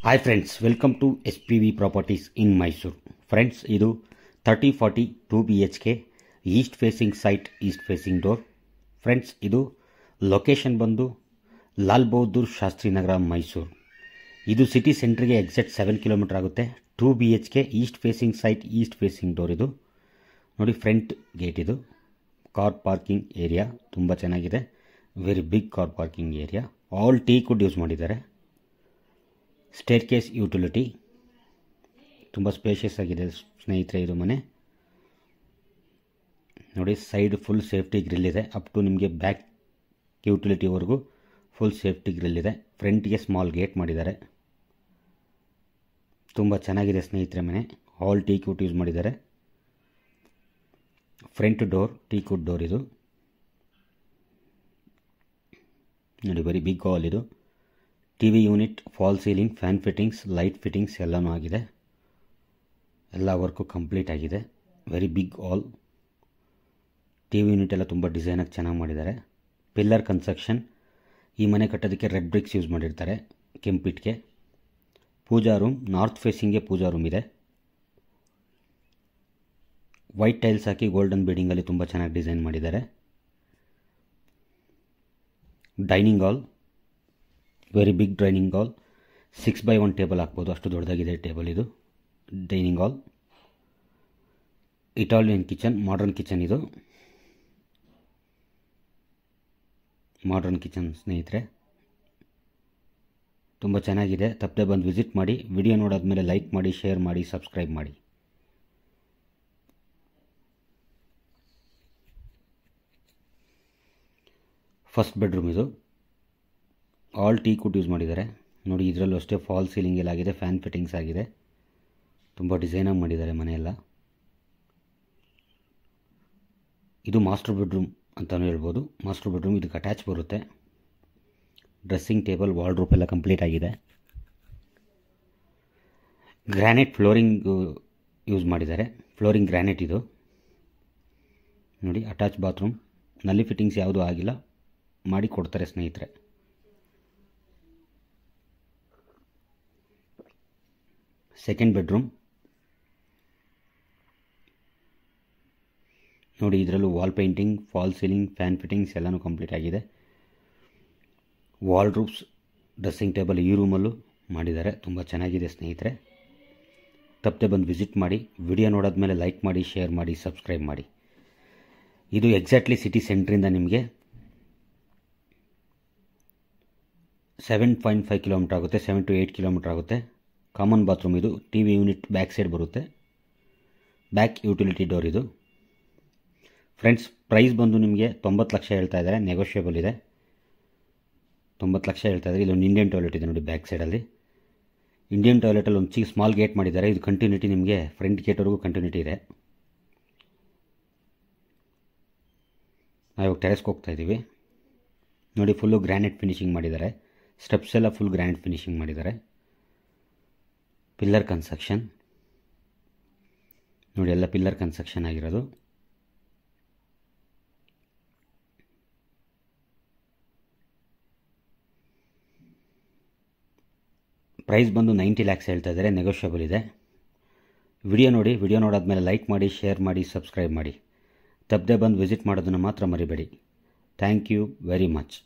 Hi friends, welcome to SPV properties in Mysuru. Friends, ಇದು 30-40 2 BHK east facing site, east facing door. Friends, ಇದು location ಬಂದು ಲಾಲ್ ಬಹದ್ದೂರ್ ಶಾಸ್ತ್ರಿ ನಗರ, ಮೈಸೂರು. ಇದು city ಸೆಂಟ್ರಿಗೆ exact 7 kilometre ಆಗುತ್ತೆ. 2 BHK east facing site, east facing door. ಇದು ನೋಡಿ, front gate. ಇದು car parking area ತುಂಬ ಚೆನ್ನಾಗಿದೆ. Very big car parking area. All teak wood use ಮಾಡಿದ್ದಾರೆ. ಸ್ಟೇರ್ ಕೇಸ್ ಯುಟಿಲಿಟಿ ತುಂಬ ಸ್ಪೇಷಿಯಸ್ ಆಗಿದೆ ಸ್ನೇಹಿತರೆ. ಇದು ಮನೆ ನೋಡಿ, ಸೈಡ್ ಫುಲ್ ಸೇಫ್ಟಿ ಗ್ರಿಲ್ ಇದೆ. ಅಪ್ ಟು ನಿಮಗೆ ಬ್ಯಾಕ್ ಯುಟಿಲಿಟಿವರೆಗೂ ಫುಲ್ ಸೇಫ್ಟಿ ಗ್ರಿಲ್ ಇದೆ. ಫ್ರಂಟ್ಗೆ ಸ್ಮಾಲ್ ಗೇಟ್ ಮಾಡಿದ್ದಾರೆ. ತುಂಬ ಚೆನ್ನಾಗಿದೆ ಸ್ನೇಹಿತರೆ ಮನೆ. ಆಲ್ ಟೀ ಕುಡ್ ಯೂಸ್ ಮಾಡಿದ್ದಾರೆ. Front door teak wood door. ಇದು ನೋಡಿ, ವೆರಿ ಬಿಗ್ ಹಾಲ್. ಇದು TV unit, false ceiling, fan fittings, light fittings ಎಲ್ಲನೂ ಆಗಿದೆ. ಎಲ್ಲ ವರ್ಕು ಕಂಪ್ಲೀಟ್ ಆಗಿದೆ. Very big hall. TV unit ಎಲ್ಲ ತುಂಬ ಡಿಸೈನಾಗಿ ಚೆನ್ನಾಗಿ ಮಾಡಿದ್ದಾರೆ. Pillar construction. ಈ ಮನೆ ಕಟ್ಟೋದಕ್ಕೆ ರೆಡ್ ಬ್ರಿಕ್ಸ್ ಯೂಸ್ ಮಾಡಿರ್ತಾರೆ, ಕೆಂಪಿಟ್ಗೆ. ಪೂಜಾ ರೂಮ್, ನಾರ್ತ್ ಫೇಸಿಂಗ್ಗೆ ಪೂಜಾ ರೂಮ್ ಇದೆ. ವೈಟ್ ಟೈಲ್ಸ್ ಹಾಕಿ ಗೋಲ್ಡನ್ ಬೀಡಿಂಗಲ್ಲಿ ತುಂಬ ಚೆನ್ನಾಗಿ ಡಿಸೈನ್ ಮಾಡಿದ್ದಾರೆ. Dining hall, very big dining hall. 6x1 table ಹಾಕ್ಬೋದು, ಅಷ್ಟು ದೊಡ್ಡದಾಗಿದೆ ಟೇಬಲ್. ಇದು dining hall. Italian kitchen, modern kitchen. ಇದು ಮಾಡರ್ನ್ ಕಿಚನ್ ಸ್ನೇಹಿತರೆ, ತುಂಬ ಚೆನ್ನಾಗಿದೆ. ತಪ್ಪದೆ ಬಂದು ವಿಸಿಟ್ ಮಾಡಿ. ವಿಡಿಯೋ ನೋಡಾದ್ಮೇಲೆ ಲೈಕ್ ಮಾಡಿ, ಶೇರ್ ಮಾಡಿ, ಸಬ್ಸ್ಕ್ರೈಬ್ ಮಾಡಿ. First bedroom. ಇದು ಆಲ್ ಟೀ ಕುಡ್ ಯೂಸ್ ಮಾಡಿದ್ದಾರೆ. ನೋಡಿ, ಇದರಲ್ಲೂ ಅಷ್ಟೇ ಫಾಲ್ ಸೀಲಿಂಗ್ ಎಲ್ಲ ಆಗಿದೆ, ಫ್ಯಾನ್ ಫಿಟ್ಟಿಂಗ್ಸ್ ಆಗಿದೆ. ತುಂಬ ಡಿಸೈನಾಗಿ ಮಾಡಿದ್ದಾರೆ ಮನೆಯೆಲ್ಲ. ಇದು ಮಾಸ್ಟರ್ ಬೆಡ್ರೂಮ್ ಅಂತಲೂ ಹೇಳ್ಬೋದು. ಮಾಸ್ಟರ್ ಬೆಡ್ರೂಮ್ ಇದಕ್ಕೆ ಅಟ್ಯಾಚ್ ಬರುತ್ತೆ. ಡ್ರೆಸ್ಸಿಂಗ್ ಟೇಬಲ್, ವಾರ್ಡ್ರೋಬ್ ಎಲ್ಲ ಕಂಪ್ಲೀಟ್ ಆಗಿದೆ. ಗ್ರಾನೈಟ್ ಫ್ಲೋರಿಂಗ್ ಯೂಸ್ ಮಾಡಿದ್ದಾರೆ. Flooring granite. ಇದು ನೋಡಿ, ಅಟ್ಯಾಚ್ ಬಾತ್ರೂಮ್. ನಲ್ಲಿ ಫಿಟ್ಟಿಂಗ್ಸ್ ಯಾವುದೂ ಆಗಿಲ್ಲ, ಮಾಡಿ ಕೊಡ್ತಾರೆ ಸ್ನೇಹಿತರೆ. ಸೆಕೆಂಡ್ ಬೆಡ್ರೂಮ್ ನೋಡಿ, ಇದರಲ್ಲೂ wall painting, fall ceiling, fan fittings ಎಲ್ಲನೂ ಕಂಪ್ಲೀಟ್ ಆಗಿದೆ. ವಾರ್ಡ್ರೋಬ್ಸ್, ಡ್ರೆಸ್ಸಿಂಗ್ ಟೇಬಲ್ ಈ ರೂಮಲ್ಲೂ ಮಾಡಿದ್ದಾರೆ. ತುಂಬ ಚೆನ್ನಾಗಿದೆ ಸ್ನೇಹಿತರೆ. ತಪ್ಪದೆ ಬಂದು ವಿಸಿಟ್ ಮಾಡಿ. ವಿಡಿಯೋ ನೋಡಾದ್ಮೇಲೆ ಲೈಕ್ ಮಾಡಿ, ಶೇರ್ ಮಾಡಿ, ಸಬ್ಸ್ಕ್ರೈಬ್ ಮಾಡಿ. ಇದು ಎಕ್ಸಾಕ್ಟ್ಲಿ ಸಿಟಿ ಸೆಂಟ್ರಿಂದ ನಿಮಗೆ 7.5 ಕಿಲೋಮೀಟರ್ ಆಗುತ್ತೆ. 7 to 8 ಕಿಲೋಮೀಟರ್ ಆಗುತ್ತೆ. Common bathroom. ಇದು TV ಯೂನಿಟ್ ಬ್ಯಾಕ್ ಸೈಡ್ ಬರುತ್ತೆ. Back utility door. ಇದು ಫ್ರೆಂಡ್ಸ್, ಪ್ರೈಸ್ ಬಂದು ನಿಮಗೆ 90 ಲಕ್ಷ ಹೇಳ್ತಾ ಇದ್ದಾರೆ. ನೆಗೋಷಿಯಬಲ್ ಇದೆ. 90 ಲಕ್ಷ ಹೇಳ್ತಾ ಇದ್ದಾರೆ. ಇಲ್ಲೊಂದು ಇಂಡಿಯನ್ ಟಾಯ್ಲೆಟ್ ಇದೆ ನೋಡಿ, ಬ್ಯಾಕ್ ಸೈಡಲ್ಲಿ. ಇಂಡಿಯನ್ ಟಾಯ್ಲೆಟಲ್ಲಿ ಒಂದು ಚಿಕ್ಕ ಸ್ಮಾಲ್ ಗೇಟ್ ಮಾಡಿದ್ದಾರೆ. ಇದು ಕಂಟಿನ್ಯೂಟಿ ನಿಮಗೆ ಫ್ರಂಟ್ ಗೇಟ್ವರೆಗೂ ಕಂಟಿನ್ಯೂಟಿ ಇದೆ. ನಾವು ಇವಾಗ ಟೆರೆಸ್ಗೆ ಹೋಗ್ತಾ ಇದ್ದೀವಿ. ನೋಡಿ, ಫುಲ್ಲು ಗ್ರಾನೈಟ್ ಫಿನಿಶಿಂಗ್ ಮಾಡಿದ್ದಾರೆ. ಸ್ಟೆಪ್ಸ್ ಎಲ್ಲ ಫುಲ್ ಗ್ರಾನೈಟ್ ಫಿನಿಶಿಂಗ್ ಮಾಡಿದ್ದಾರೆ. ಪಿಲ್ಲರ್ ಕನ್ಸ್ಟ್ರಕ್ಷನ್ ನೋಡಿ, ಎಲ್ಲ ಪಿಲ್ಲರ್ ಕನ್ಸ್ಟ್ರಕ್ಷನ್ ಆಗಿರೋದು. ಪ್ರೈಸ್ ಬಂದು 90 ಲ್ಯಾಕ್ಸ್ ಹೇಳ್ತಾ ಇದ್ದಾರೆ. ನೆಗೋಷಿಯಬಲ್ ಇದೆ. ವಿಡಿಯೋ ನೋಡಿ. ವಿಡಿಯೋ ನೋಡಾದ್ಮೇಲೆ ಲೈಕ್ ಮಾಡಿ, ಶೇರ್ ಮಾಡಿ, ಸಬ್ಸ್ಕ್ರೈಬ್ ಮಾಡಿ. ತಪ್ಪದೆ ಬಂದು ವಿಸಿಟ್ ಮಾಡೋದನ್ನು ಮಾತ್ರ ಮರಿಬೇಡಿ. Thank you very much.